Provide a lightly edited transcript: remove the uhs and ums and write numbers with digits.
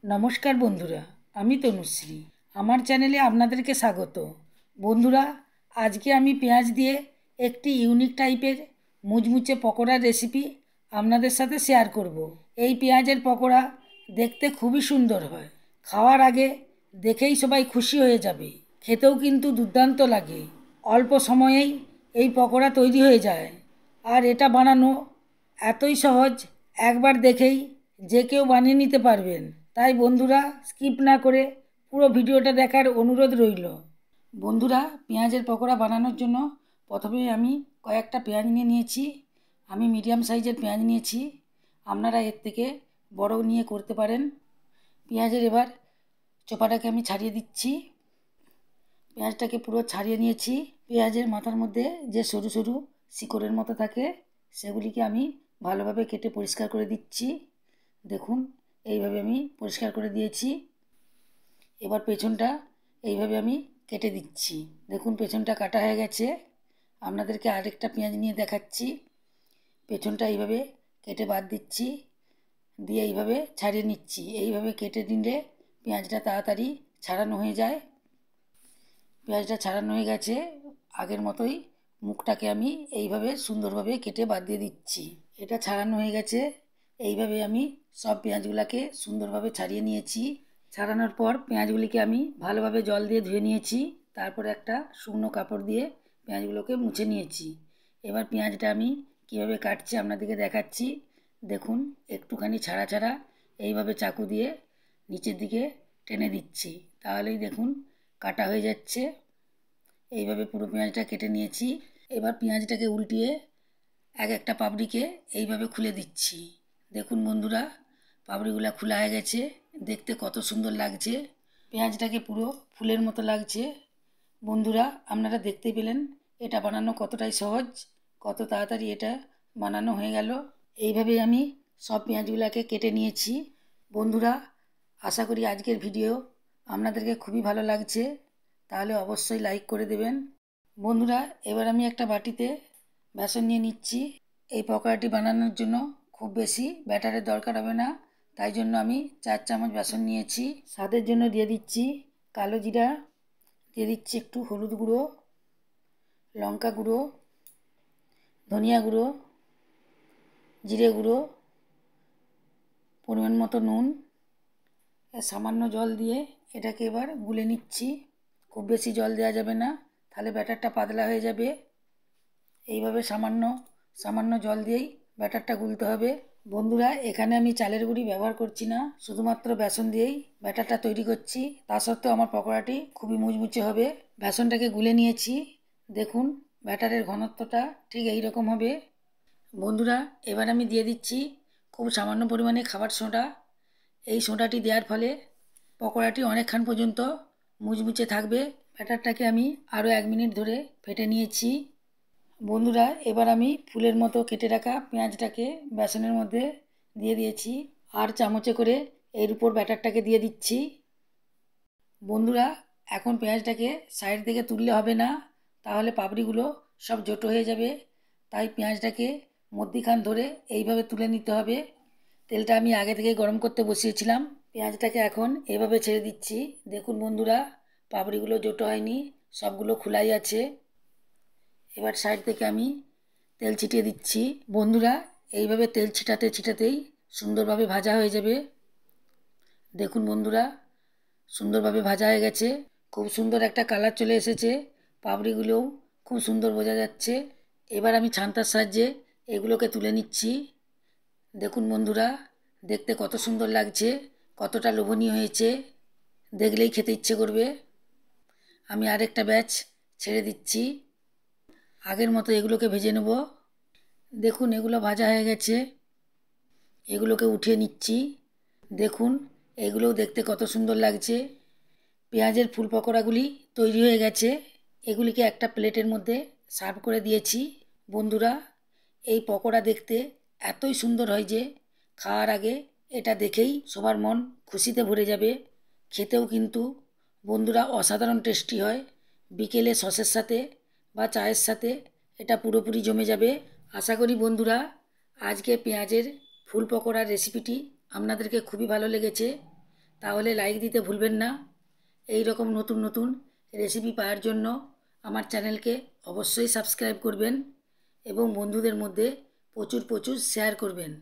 নমস্কার বন্ধুরা, আমি তনুশ্রী। আমার চ্যানেলে আপনাদেরকে স্বাগত। বন্ধুরা, আজকে আমি পেঁয়াজ দিয়ে একটি ইউনিক টাইপের মুচমুচে পকোড়ার রেসিপি আপনাদের সাথে শেয়ার করব। এই পেঁয়াজের পকোড়া দেখতে খুবই সুন্দর হয়। খাওয়ার আগে দেখেই সবাই খুশি হয়ে যাবে। খেতেও কিন্তু দুর্দান্ত লাগে। অল্প সময়েই এই পকোড়া তৈরি হয়ে যায়। আর এটা বানানো এতই সহজ, একবার দেখেই যে কেউ বানিয়ে নিতে পারবেন। তাই বন্ধুরা, স্কিপ না করে পুরো ভিডিওটা দেখার অনুরোধ রইল। বন্ধুরা, পেঁয়াজের পকোড়া বানানোর জন্য প্রথমেই আমি কয়েকটা পেঁয়াজ নিয়ে নিয়েছি। আমি মিডিয়াম সাইজের পেঁয়াজ নিয়েছি, আপনারা এর থেকে বড় নিয়ে করতে পারেন। পেঁয়াজের এবার চোপাটাকে আমি ছাড়িয়ে দিচ্ছি। পেঁয়াজটাকে পুরো ছাড়িয়ে নিয়েছি। পেঁয়াজের মাথার মধ্যে যে সরু সরু শিকড়ের মতো থাকে সেগুলিকে আমি ভালোভাবে কেটে পরিষ্কার করে দিচ্ছি। দেখুন, এইভাবে আমি পরিষ্কার করে দিয়েছি। এবার পেছনটা এইভাবে আমি কেটে দিচ্ছি। দেখুন, পেছনটা কাটা হয়ে গেছে। আপনাদেরকে আরেকটা পেঁয়াজ নিয়ে দেখাচ্ছি। পেছনটা এইভাবে কেটে বাদ দিচ্ছি, দিয়ে এইভাবে ছাড়িয়ে নিচ্ছি। এইভাবে কেটে নিলে পেঁয়াজটা তাড়াতাড়ি ছাড়ানো হয়ে যায়। পেঁয়াজটা ছাড়ানো হয়ে গেছে। আগের মতোই মুখটাকে আমি এইভাবে সুন্দরভাবে কেটে বাদ দিয়ে দিচ্ছি। এটা ছাড়ানো হয়ে গেছে। এইভাবে আমি সব পেঁয়াজগুলোকে সুন্দরভাবে ছাড়িয়ে নিয়েছি। ছাড়ানোর পর পেঁয়াজগুলিকে আমি ভালোভাবে জল দিয়ে ধুয়ে নিয়েছি। তারপর একটা শুকনো কাপড় দিয়ে পেঁয়াজগুলোকে মুছে নিয়েছি। এবার পেঁয়াজটা আমি কীভাবে কাটছি আপনাদেরকে দেখাচ্ছি। দেখুন, একটুখানি ছাড়া ছাড়া এইভাবে চাকু দিয়ে নিচের দিকে টেনে দিচ্ছি, তাহলেই দেখুন কাটা হয়ে যাচ্ছে। এইভাবে পুরো পেঁয়াজটা কেটে নিয়েছি। এবার পেঁয়াজটাকে উল্টিয়ে এক একটা পাপড়িকে এইভাবে খুলে দিচ্ছি। দেখুন বন্ধুরা, পাপড়িগুলো খোলা হয়ে গেছে। দেখতে কত সুন্দর লাগছে। পেঁয়াজটাকে পুরো ফুলের মতো লাগছে। বন্ধুরা, আপনারা দেখতে পেলেন এটা বানানো কতটাই সহজ, কত তাড়াতাড়ি এটা বানানো হয়ে গেল। এইভাবে আমি সব পেঁয়াজগুলোকে কেটে নিয়েছি। বন্ধুরা, আশা করি আজকের ভিডিও আপনাদেরকে খুবই ভালো লাগছে। তাহলে অবশ্যই লাইক করে দেবেন। বন্ধুরা, এবার আমি একটা বাটিতে বেসন নিয়ে নিচ্ছি। এই পকোড়াটি বানানোর জন্য খুব বেশি ব্যাটারের দরকার হবে না, তাই জন্য আমি 4 চামচ বেসন নিয়েছি। স্বাদের জন্য দিয়ে দিচ্ছি কালো জিরা, দিয়ে দিচ্ছি একটু হলুদ গুঁড়ো, লঙ্কা গুঁড়ো, ধনিয়া গুঁড়ো, জিরে গুঁড়ো, পরিমাণ মতো নুন, সামান্য জল দিয়ে এটাকে এবার গুলে নিচ্ছি। খুব বেশি জল দেওয়া যাবে না, তাহলে ব্যাটারটা পাতলা হয়ে যাবে। এইভাবে সামান্য সামান্য জল দিয়েই ব্যাটারটা গুলতে হবে। বন্ধুরা, এখানে আমি চালের গুঁড়ি ব্যবহার করছি না, শুধুমাত্র বেসন দিয়েই ব্যাটারটা তৈরি করছি। তা সত্ত্বেও আমার পকোড়াটি খুবই মুচমুচে হবে। বেসনটাকে গুলে নিয়েছি। দেখুন, ব্যাটারের ঘনত্বটা ঠিক এই রকম হবে। বন্ধুরা, এবার আমি দিয়ে দিচ্ছি খুব সামান্য পরিমাণে খাবার সোডা। এই সোডাটি দেওয়ার ফলে পকোড়াটি অনেকক্ষণ পর্যন্ত মুচমুচে থাকবে। ব্যাটারটাকে আমি আরও 1 মিনিট ধরে ফেটে নিয়েছি। বন্ধুরা, এবার আমি ফুলের মতো কেটে রাখা পেঁয়াজটাকে বেসনের মধ্যে দিয়ে দিয়েছি, আর চামচে করে এর উপর ব্যাটারটাকে দিয়ে দিচ্ছি। বন্ধুরা, এখন পেঁয়াজটাকে সাইড থেকে তুললে হবে না, তাহলে পাপড়িগুলো সব জোটো হয়ে যাবে। তাই পেঁয়াজটাকে মধ্যিখান ধরে এইভাবে তুলে নিতে হবে। তেলটা আমি আগে থেকে গরম করতে বসিয়েছিলাম। পেঁয়াজটাকে এখন এভাবে ছেড়ে দিচ্ছি। দেখুন বন্ধুরা, পাপড়িগুলো জোটো হয়নি, সবগুলো খোলাই আছে। এবার সাইড থেকে আমি তেল ছিটিয়ে দিচ্ছি। বন্ধুরা, এইভাবে তেল ছিটাতে ছিটাতেই সুন্দরভাবে ভাজা হয়ে যাবে। দেখুন বন্ধুরা, সুন্দরভাবে ভাজা হয়ে গেছে। খুব সুন্দর একটা কালার চলে এসেছে। পাপড়িগুলোও খুব সুন্দর বোঝা যাচ্ছে। এবার আমি ছান্তার সাহায্যে এগুলোকে তুলে নিচ্ছি। দেখুন বন্ধুরা, দেখতে কত সুন্দর লাগছে, কতটা লোভনীয় হয়েছে, দেখলেই খেতে ইচ্ছে করবে। আমি আরেকটা ব্যাচ ছেড়ে দিচ্ছি। আগের মতো এগুলোকে ভেজে নেব। দেখুন, এগুলো ভাজা হয়ে গেছে। এগুলোকে উঠিয়ে নিচ্ছি। দেখুন, এগুলোও দেখতে কত সুন্দর লাগছে। পেঁয়াজের ফুল পকোড়াগুলি তৈরি হয়ে গেছে। এগুলিকে একটা প্লেটের মধ্যে সার্ভ করে দিয়েছি। বন্ধুরা, এই পকোড়া দেখতে এতই সুন্দর হয় যে খাওয়ার আগে এটা দেখেই সবার মন খুশিতে ভরে যাবে। খেতেও কিন্তু বন্ধুরা অসাধারণ টেস্টি হয়। বিকেলে সসের সাথে বা চায়ের সাথে এটা পুরোপুরি জমে যাবে। আশা করি বন্ধুরা, আজকে পেঁয়াজের ফুল পকোড়ার রেসিপিটি আপনাদেরকে খুবই ভালো লেগেছে। তাহলে লাইক দিতে ভুলবেন না। এই রকম নতুন নতুন রেসিপি পাওয়ার জন্য আমার চ্যানেলকে অবশ্যই সাবস্ক্রাইব করবেন এবং বন্ধুদের মধ্যে প্রচুর প্রচুর শেয়ার করবেন।